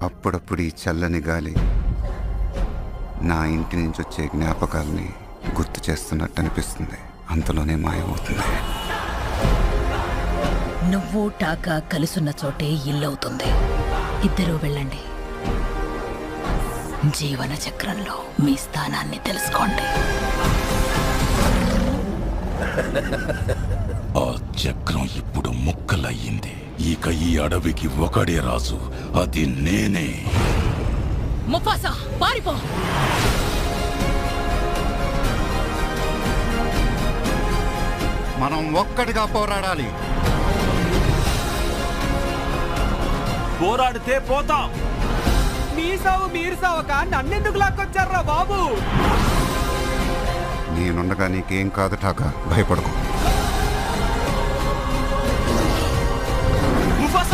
అప్పుడప్పుడు ఈ చల్లని గాలి నా ఇంటి నుంచి వచ్చే జ్ఞాపకాల్ని గుర్తు చేస్తున్నట్టు అనిపిస్తుంది. అంతలోనే మాయమవుతుంది. నువ్వు టాకా కలిసున్న చోటే ఇల్లవుతుంది. ఇద్దరూ వెళ్ళండి. జీవన చక్రంలో మీ స్థానాన్ని తెలుసుకోండి. ఆ చక్రం ఇప్పుడు ముక్కలయ్యింది. ఇక ఈ అడవికి ఒకడే రాజు, అది నేనే. ముఫాసా, పారిపో! మనం ఒక్కటిగా పోరాడాలి. పోరాడితే పోతాం. మీ సావు మీరు సావక నన్నెందుకు లాక్కొచ్చారా బాబు? నేనుండగా నీకేం కాదు టాకా, భయపడకు.